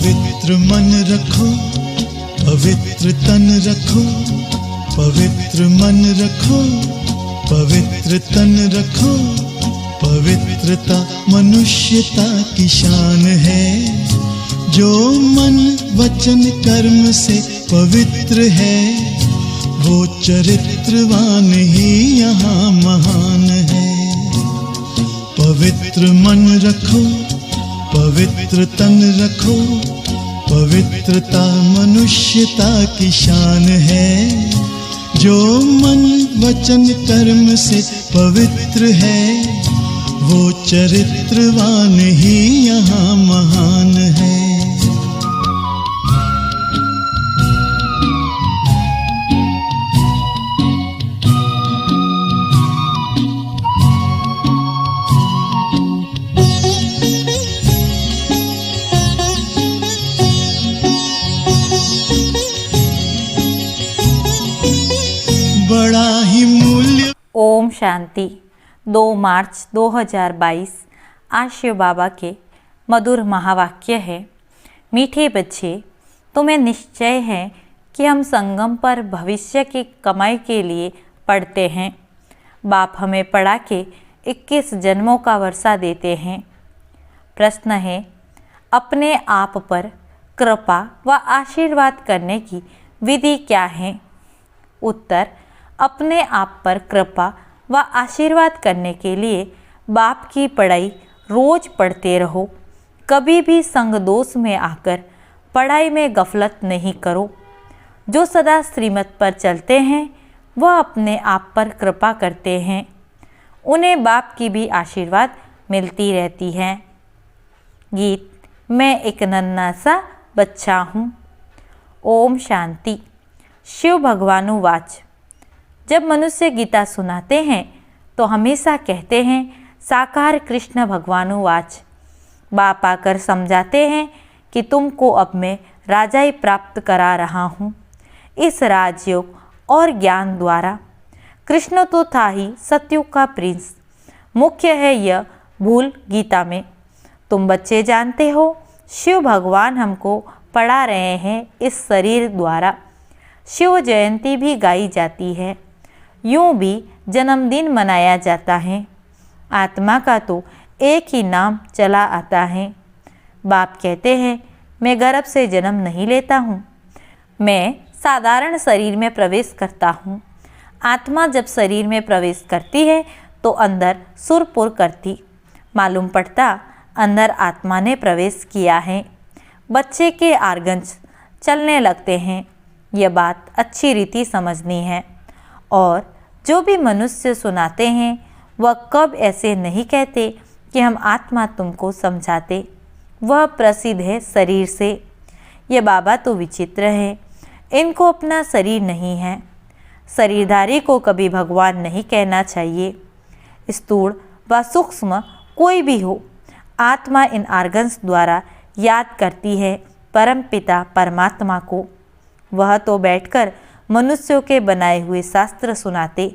पवित्र मन रखो, पवित्र तन रखो, पवित्र मन रखो, पवित्र तन रखो। पवित्रता मनुष्यता की शान है, जो मन वचन कर्म से पवित्र है, वो चरित्रवान ही यहाँ महान है। पवित्र मन रखो, पवित्र तन रखो, पवित्रता मनुष्यता की शान है, जो मन वचन कर्म से पवित्र है, वो चरित्रवान ही यहाँ महान है। बड़ा ही मूल्य। ओम शांति। 2 मार्च 2022 आज शिव बाबा के मधुर महावाक्य है। मीठे बच्चे, तुम्हें निश्चय है कि हम संगम पर भविष्य की कमाई के लिए पढ़ते हैं। बाप हमें पढ़ा के 21 जन्मों का वर्षा देते हैं। प्रश्न है, अपने आप पर कृपा व आशीर्वाद करने की विधि क्या है? उत्तर, अपने आप पर कृपा व आशीर्वाद करने के लिए बाप की पढ़ाई रोज पढ़ते रहो। कभी भी संग दोष में आकर पढ़ाई में गफलत नहीं करो। जो सदा श्रीमत पर चलते हैं वह अपने आप पर कृपा करते हैं, उन्हें बाप की भी आशीर्वाद मिलती रहती है। गीत, मैं एक नन्हा सा बच्चा हूँ। ओम शांति। शिव भगवानु वाच। जब मनुष्य गीता सुनाते हैं तो हमेशा कहते हैं साकार कृष्ण भगवानु वाच। बाप आकर समझाते हैं कि तुमको अब मैं राजाई प्राप्त करा रहा हूँ इस राजयोग और ज्ञान द्वारा। कृष्ण तो था ही सतयुग का प्रिंस। मुख्य है यह भूल गीता में। तुम बच्चे जानते हो, शिव भगवान हमको पढ़ा रहे हैं इस शरीर द्वारा। शिव जयंती भी गाई जाती है, यूं भी जन्मदिन मनाया जाता है। आत्मा का तो एक ही नाम चला आता है। बाप कहते हैं, मैं गर्भ से जन्म नहीं लेता हूँ, मैं साधारण शरीर में प्रवेश करता हूँ। आत्मा जब शरीर में प्रवेश करती है तो अंदर सुरपुर करती मालूम पड़ता अंदर आत्मा ने प्रवेश किया है। बच्चे के आर्गन्स चलने लगते हैं। यह बात अच्छी रीति समझनी है। और जो भी मनुष्य सुनाते हैं वह कब ऐसे नहीं कहते कि हम आत्मा तुमको समझाते। वह प्रसिद्ध है शरीर से। ये बाबा तो विचित्र है, इनको अपना शरीर नहीं है। शरीरधारी को कभी भगवान नहीं कहना चाहिए। स्थूल व सूक्ष्म कोई भी हो, आत्मा इन आर्गन्स द्वारा याद करती है परम पिता परमात्मा को। वह तो बैठकर मनुष्यों के बनाए हुए शास्त्र सुनाते।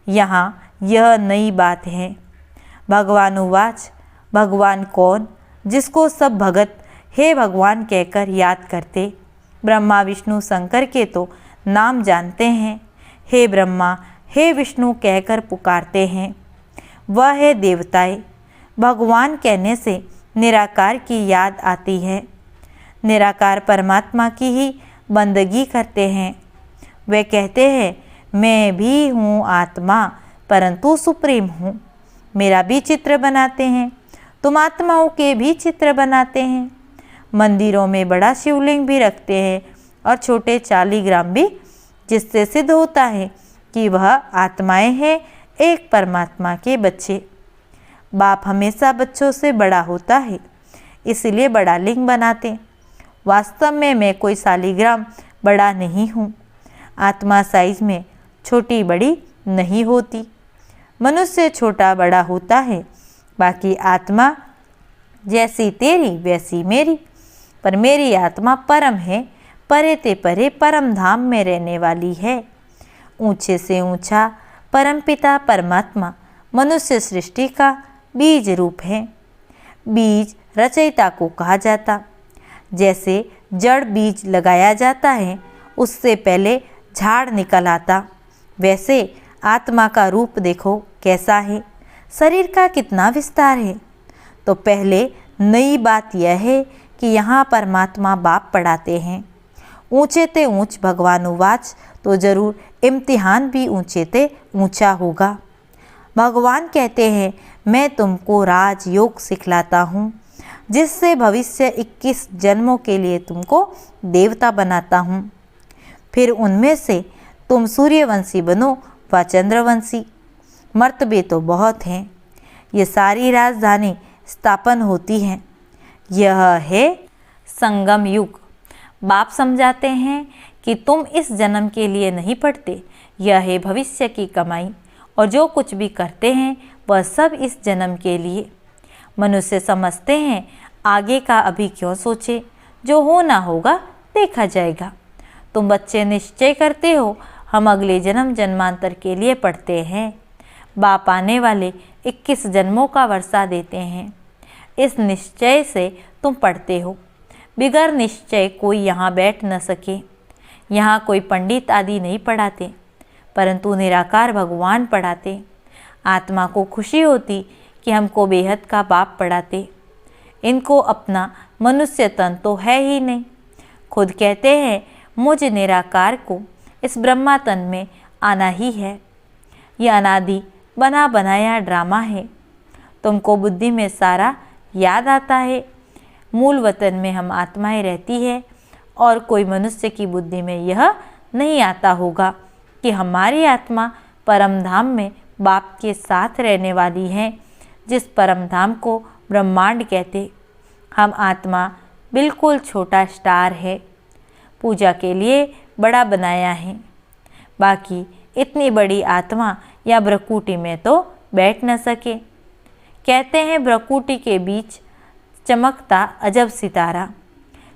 यहाँ यह नई बात है। भगवानुवाच। भगवान कौन? जिसको सब भगत हे भगवान कहकर याद करते। ब्रह्मा विष्णु शंकर के तो नाम जानते हैं। हे ब्रह्मा हे विष्णु कहकर पुकारते हैं। वह है देवताएं। भगवान कहने से निराकार की याद आती है। निराकार परमात्मा की ही बंदगी करते हैं। वे कहते हैं, मैं भी हूँ आत्मा परंतु सुप्रीम हूँ। मेरा भी चित्र बनाते हैं, तुम आत्माओं के भी चित्र बनाते हैं। मंदिरों में बड़ा शिवलिंग भी रखते हैं और छोटे 40 ग्राम भी, जिससे सिद्ध होता है कि वह आत्माएं हैं, एक परमात्मा के बच्चे। बाप हमेशा बच्चों से बड़ा होता है, इसलिए बड़ा लिंग बनाते। वास्तव में मैं कोई शालिग्राम बड़ा नहीं हूँ। आत्मा साइज में छोटी बड़ी नहीं होती। मनुष्य छोटा बड़ा होता है, बाकी आत्मा जैसी तेरी वैसी मेरी। पर मेरी आत्मा परम है, परे ते परे परम धाम में रहने वाली है। ऊंचे से ऊंचा परमपिता परमात्मा मनुष्य सृष्टि का बीज रूप है। बीज रचयिता को कहा जाता। जैसे जड़ बीज लगाया जाता है, उससे पहले झाड़ निकल आता, वैसे आत्मा का रूप देखो कैसा है, शरीर का कितना विस्तार है। तो पहले नई बात यह है कि यहाँ परमात्मा बाप पढ़ाते हैं। ऊंचे ते ऊंच भगवान उवाच, तो जरूर इम्तिहान भी ऊंचे ते ऊंचा होगा। भगवान कहते हैं मैं तुमको राजयोग सिखलाता हूँ, जिससे भविष्य 21 जन्मों के लिए तुमको देवता बनाता हूँ। फिर उनमें से तुम सूर्यवंशी बनो व चंद्रवंशी। मर्तबे तो बहुत हैं। ये सारी राजधानी स्थापन होती है। यह है संगम युग। बाप समझाते हैं कि तुम इस जन्म के लिए नहीं पढ़ते, यह है भविष्य की कमाई, और जो कुछ भी करते हैं वह सब इस जन्म के लिए। मनुष्य समझते हैं आगे का अभी क्यों सोचे, जो होना होगा देखा जाएगा। तुम बच्चे निश्चय करते हो हम अगले जन्म जन्मांतर के लिए पढ़ते हैं। बाप आने वाले 21 जन्मों का वर्षा देते हैं। इस निश्चय से तुम पढ़ते हो। बिगर निश्चय कोई यहाँ बैठ न सके। यहाँ कोई पंडित आदि नहीं पढ़ाते, परंतु निराकार भगवान पढ़ाते। आत्मा को खुशी होती कि हमको बेहद का बाप पढ़ाते। इनको अपना मनुष्य तन तो है ही नहीं। खुद कहते हैं मुझ निराकार को इस ब्रह्मा तन में आना ही है। यह अनादि बना बनाया ड्रामा है। तुमको बुद्धि में सारा याद आता है। मूल वतन में हम आत्माएं रहती है, और कोई मनुष्य की बुद्धि में यह नहीं आता होगा कि हमारी आत्मा परम धाम में बाप के साथ रहने वाली है, जिस परम धाम को ब्रह्मांड कहते। हम आत्मा बिल्कुल छोटा स्टार है, पूजा के लिए बड़ा बनाया है। बाकी इतनी बड़ी आत्मा या भ्रकुटी में तो बैठ न सके। कहते हैं भ्रकुटी के बीच चमकता अजब सितारा।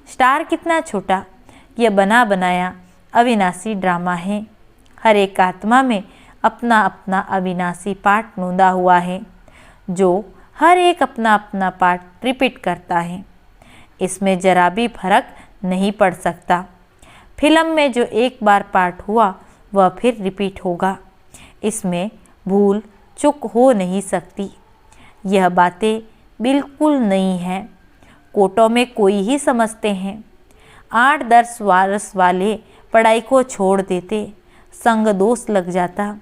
स्टार कितना छोटा, यह बना बनाया अविनाशी ड्रामा है। हर एक आत्मा में अपना अपना अविनाशी पार्ट नूंदा हुआ है, जो हर एक अपना अपना पार्ट रिपीट करता है। इसमें जरा भी फर्क नहीं पड़ सकता। फिल्म में जो एक बार पार्ट हुआ वह फिर रिपीट होगा। इसमें भूल चूक हो नहीं सकती। यह बातें बिल्कुल नहीं है। कोटों में कोई ही समझते हैं। 8-10 वर्ष वाले पढ़ाई को छोड़ देते, संग दोष लग जाता।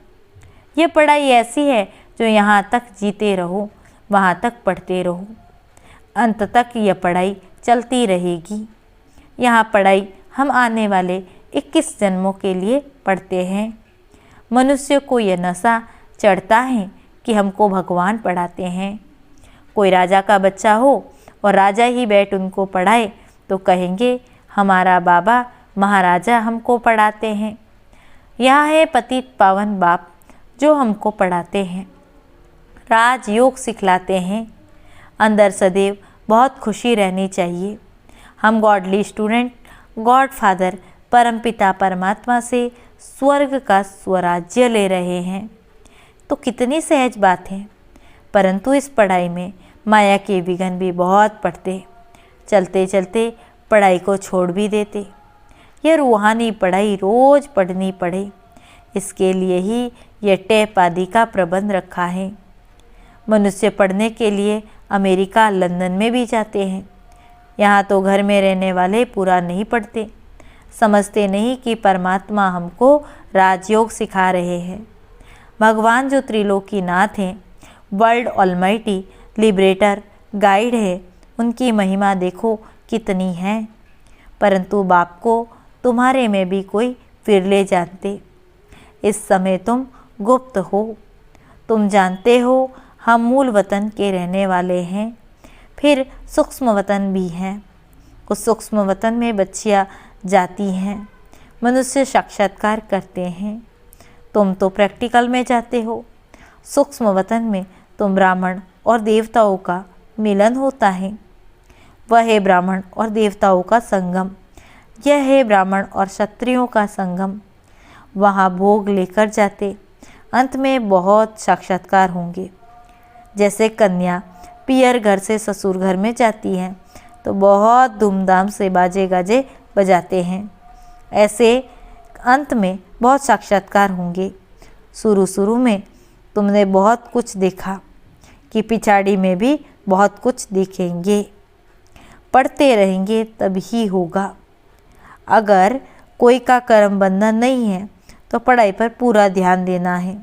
यह पढ़ाई ऐसी है जो यहाँ तक जीते रहो वहाँ तक पढ़ते रहो, अंत तक यह पढ़ाई चलती रहेगी। यहाँ पढ़ाई हम आने वाले 21 जन्मों के लिए पढ़ते हैं। मनुष्य को यह नशा चढ़ता है कि हमको भगवान पढ़ाते हैं। कोई राजा का बच्चा हो और राजा ही बैठ उनको पढ़ाए तो कहेंगे हमारा बाबा महाराजा हमको पढ़ाते हैं। यह है पतित पावन बाप जो हमको पढ़ाते हैं, राजयोग सिखलाते हैं। अंदर सदैव बहुत खुशी रहनी चाहिए। हम गॉडली स्टूडेंट गॉड फादर परमपिता परमात्मा से स्वर्ग का स्वराज्य ले रहे हैं, तो कितनी सहज बात है। परंतु इस पढ़ाई में माया के विघ्न भी बहुत पड़ते। चलते चलते पढ़ाई को छोड़ भी देते। यह रूहानी पढ़ाई रोज पढ़नी पड़े, इसके लिए ही यह टेप आदि का प्रबंध रखा है। मनुष्य पढ़ने के लिए अमेरिका लंदन में भी जाते हैं। यहाँ तो घर में रहने वाले पूरा नहीं पढ़ते, समझते नहीं कि परमात्मा हमको राजयोग सिखा रहे हैं। भगवान जो त्रिलोकीनाथ हैं, वर्ल्ड ऑलमाइटी लिबरेटर गाइड है, उनकी महिमा देखो कितनी है। परंतु बाप को तुम्हारे में भी कोई फिरले जानते। इस समय तुम गुप्त हो। तुम जानते हो हम मूल वतन के रहने वाले हैं, फिर सूक्ष्म वतन भी हैं। उस सूक्ष्म वतन में बच्चियाँ जाती हैं, मनुष्य साक्षात्कार करते हैं। तुम तो प्रैक्टिकल में जाते हो। सूक्ष्म वतन में तुम ब्राह्मण और देवताओं का मिलन होता है। वह है ब्राह्मण और देवताओं का संगम। यह है ब्राह्मण और क्षत्रियों का संगम। वहाँ भोग लेकर जाते। अंत में बहुत साक्षात्कार होंगे। जैसे कन्या पियर घर से ससुर घर में जाती है, तो बहुत धूमधाम से बाजे गाजे बजाते हैं। ऐसे अंत में बहुत साक्षात्कार होंगे। शुरू में तुमने बहुत कुछ देखा कि पिछाड़ी में भी बहुत कुछ देखेंगे। पढ़ते रहेंगे तभी होगा। अगर कोई का कर्म बंधन नहीं है तो पढ़ाई पर पूरा ध्यान देना है।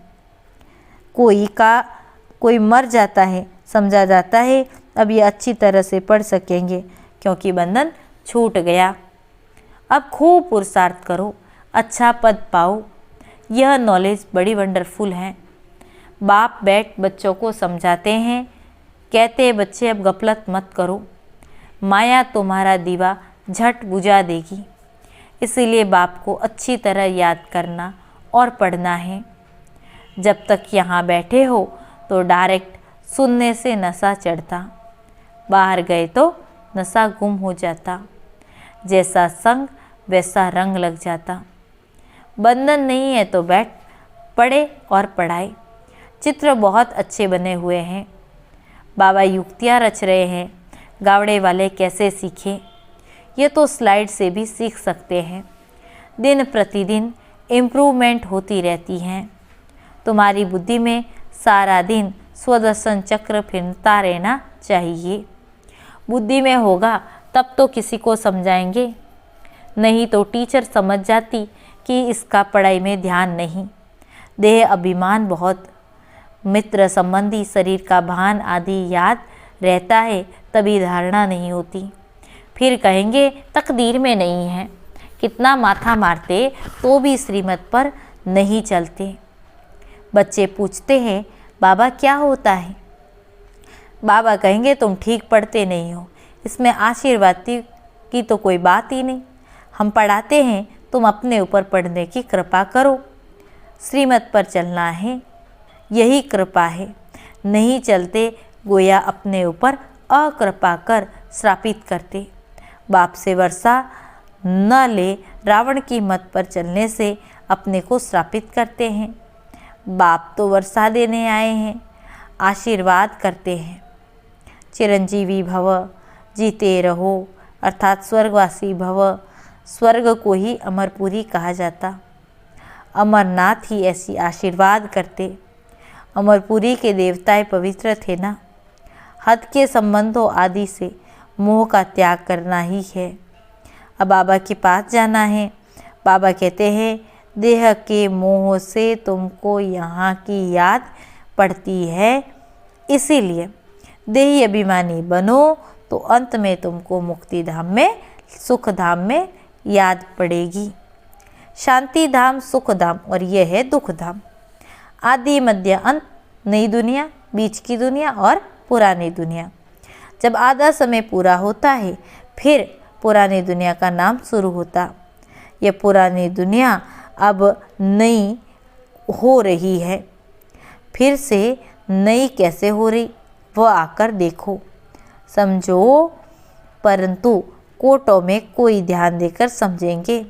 कोई मर जाता है, समझा जाता है अब ये अच्छी तरह से पढ़ सकेंगे क्योंकि बंधन छूट गया। अब खूब पुरुषार्थ करो, अच्छा पद पाओ। यह नॉलेज बड़ी वंडरफुल है। बाप बैठ बच्चों को समझाते हैं, कहते बच्चे अब गफलत मत करो, माया तुम्हारा दीवा झट बुझा देगी। इसीलिए बाप को अच्छी तरह याद करना और पढ़ना है। जब तक यहाँ बैठे हो तो डायरेक्ट सुनने से नशा चढ़ता, बाहर गए तो नशा गुम हो जाता। जैसा संग वैसा रंग लग जाता। बंधन नहीं है तो बैठ पढ़े और पढ़ाए। चित्र बहुत अच्छे बने हुए हैं। बाबा युक्तियाँ रच रहे हैं, गावड़े वाले कैसे सीखे। ये तो स्लाइड से भी सीख सकते हैं। दिन प्रतिदिन इम्प्रूवमेंट होती रहती है। तुम्हारी बुद्धि में सारा दिन स्वदर्शन चक्र फिरता रहना चाहिए। बुद्धि में होगा तब तो किसी को समझाएंगे, नहीं तो टीचर समझ जाती कि इसका पढ़ाई में ध्यान नहीं। देह अभिमान बहुत, मित्र संबंधी शरीर का भान आदि याद रहता है तभी धारणा नहीं होती। फिर कहेंगे तकदीर में नहीं है। कितना माथा मारते तो भी श्रीमत पर नहीं चलते। बच्चे पूछते हैं बाबा क्या होता है। बाबा कहेंगे तुम ठीक पढ़ते नहीं हो, इसमें आशीर्वाद की तो कोई बात ही नहीं। हम पढ़ाते हैं, तुम अपने ऊपर पढ़ने की कृपा करो। श्रीमत पर चलना है, यही कृपा है। नहीं चलते गोया अपने ऊपर अकृपा कर श्रापित करते। बाप से वर्षा न ले रावण की मत पर चलने से अपने को श्रापित करते हैं। बाप तो वर्षा देने आए हैं, आशीर्वाद करते हैं। चिरंजीवी भव, जीते रहो, अर्थात स्वर्गवासी भव। स्वर्ग को ही अमरपुरी कहा जाता। अमरनाथ ही ऐसी आशीर्वाद करते। अमरपुरी के देवताएं पवित्र थे ना। हद के संबंधों आदि से मोह का त्याग करना ही है। अब बाबा के पास जाना है। बाबा कहते हैं देह के मोह से तुमको यहाँ की याद पड़ती है, इसीलिए देही अभिमानी बनो तो अंत में तुमको मुक्ति धाम में, सुख धाम में याद पड़ेगी। शांति धाम, सुख धाम और यह है दुख धाम। आदि मध्य अंत, नई दुनिया, बीच की दुनिया और पुरानी दुनिया। जब आधा समय पूरा होता है फिर पुरानी दुनिया का नाम शुरू होता। यह पुरानी दुनिया अब नई हो रही है। फिर से नई कैसे हो रही वह आकर देखो, समझो। परंतु कोटों में कोई ध्यान देकर समझेंगे।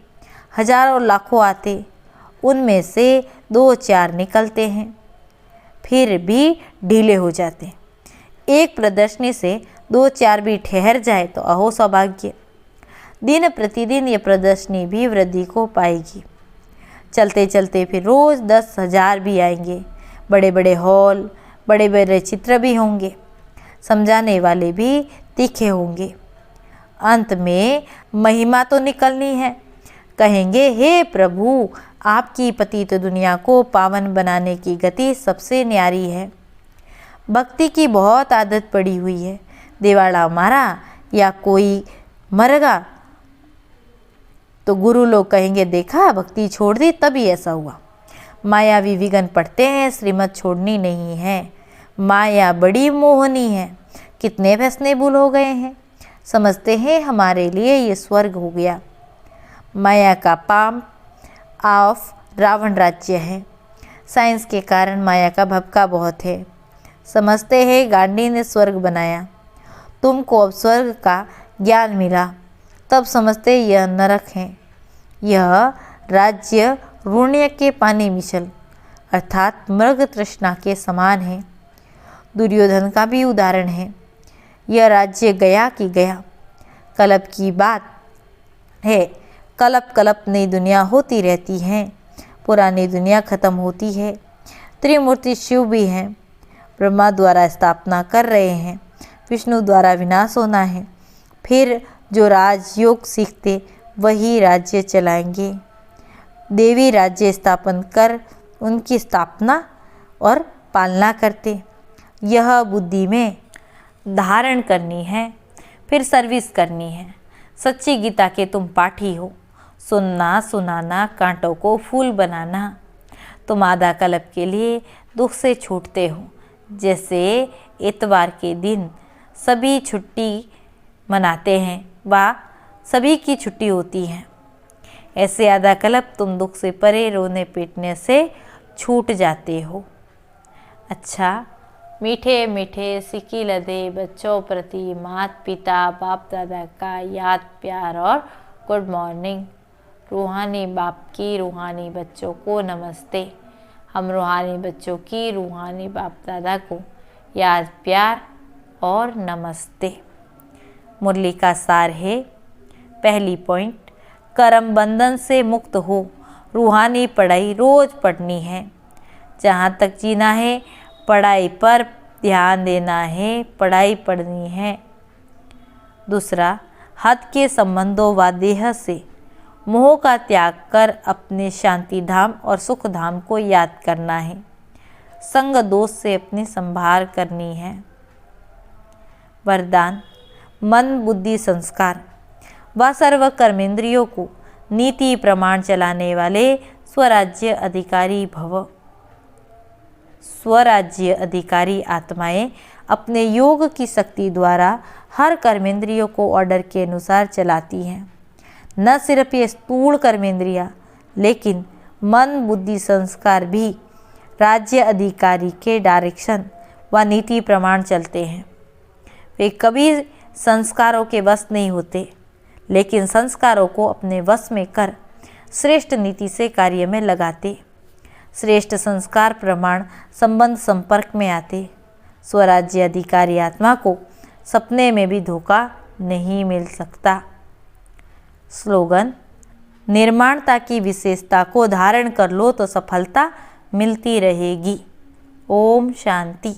हजारों लाखों आते, उनमें से 2-4 निकलते हैं, फिर भी ढीले हो जाते। एक प्रदर्शनी से 2-4 भी ठहर जाए तो अहो सौभाग्य। दिन प्रतिदिन ये प्रदर्शनी भी वृद्धि को पाएगी। चलते चलते फिर रोज़ 10,000 भी आएंगे। बड़े बड़े हॉल, बड़े बड़े चित्र भी होंगे। समझाने वाले भी तीखे होंगे। अंत में महिमा तो निकलनी है। कहेंगे हे प्रभु, आपकी पतित दुनिया को पावन बनाने की गति सबसे न्यारी है। भक्ति की बहुत आदत पड़ी हुई है। दिवाला मारा या कोई मरगा तो गुरु लोग कहेंगे देखा भक्ति छोड़ दी तभी ऐसा हुआ। मायावी विघन पढ़ते हैं, श्रीमत छोड़नी नहीं है। माया बड़ी मोहनी है। कितने फैशनेबल हो गए हैं, समझते हैं हमारे लिए ये स्वर्ग हो गया। माया का पाम ऑफ रावण राज्य है। साइंस के कारण माया का भपका बहुत है। समझते हैं गांधी ने स्वर्ग बनाया। तुमको अब स्वर्ग का ज्ञान मिला, तब समझते यह नरक है। यह राज्य ऋण्य के पानी मिसल अर्थात मृग तृष्णा के समान है। दुर्योधन का भी उदाहरण है। यह राज्य गया कि गया। कल्प की बात है। कल्प कल्प नई दुनिया होती रहती है, पुरानी दुनिया खत्म होती है। त्रिमूर्ति शिव भी हैं, ब्रह्मा द्वारा स्थापना कर रहे हैं, विष्णु द्वारा विनाश होना है। फिर जो राजयोग सीखते वही राज्य चलाएंगे। देवी राज्य स्थापन कर उनकी स्थापना और पालना करते। यह बुद्धि में धारण करनी है, फिर सर्विस करनी है। सच्ची गीता के तुम पाठी हो। सुनना सुनाना, कांटों को फूल बनाना। तुम आधा कल्प के लिए दुख से छूटते हो। जैसे इतवार के दिन सभी छुट्टी मनाते हैं, व सभी की छुट्टी होती है, ऐसे आधा कल्प तुम दुख से परे रोने पीटने से छूट जाते हो। अच्छा, मीठे मीठे सिक्की लदे बच्चों प्रति माता पिता बाप दादा का याद प्यार और गुड मॉर्निंग। रूहानी बाप की रूहानी बच्चों को नमस्ते। हम रूहानी बच्चों की रूहानी बाप दादा को याद प्यार और नमस्ते। मुरली का सार है, पहली पॉइंट, कर्म बंधन से मुक्त हो। रूहानी पढ़ाई रोज पढ़नी है। जहाँ तक जीना है पढ़ाई पर ध्यान देना है, पढ़ाई पढ़नी है। दूसरा, हद के संबंधों व देह से मोह का त्याग कर अपने शांति धाम और सुख धाम को याद करना है। संग दोष से अपनी संभाल करनी है। वरदान, मन बुद्धि संस्कार व सर्व कर्मेंद्रियों को नीति प्रमाण चलाने वाले स्वराज्य अधिकारी भव। स्वराज्य अधिकारी आत्माएं अपने योग की शक्ति द्वारा हर कर्मेंद्रियों को ऑर्डर के अनुसार चलाती हैं। न सिर्फ ये स्थूल कर्मेंद्रियां, लेकिन मन बुद्धि संस्कार भी राज्य अधिकारी के डायरेक्शन व नीति प्रमाण चलते हैं। वे कभी संस्कारों के वश नहीं होते, लेकिन संस्कारों को अपने वश में कर श्रेष्ठ नीति से कार्य में लगाते। श्रेष्ठ संस्कार प्रमाण संबंध संपर्क में आते। स्वराज्य अधिकारी आत्मा को सपने में भी धोखा नहीं मिल सकता। स्लोगन, निर्माणता की विशेषता को धारण कर लो तो सफलता मिलती रहेगी। ओम शांति।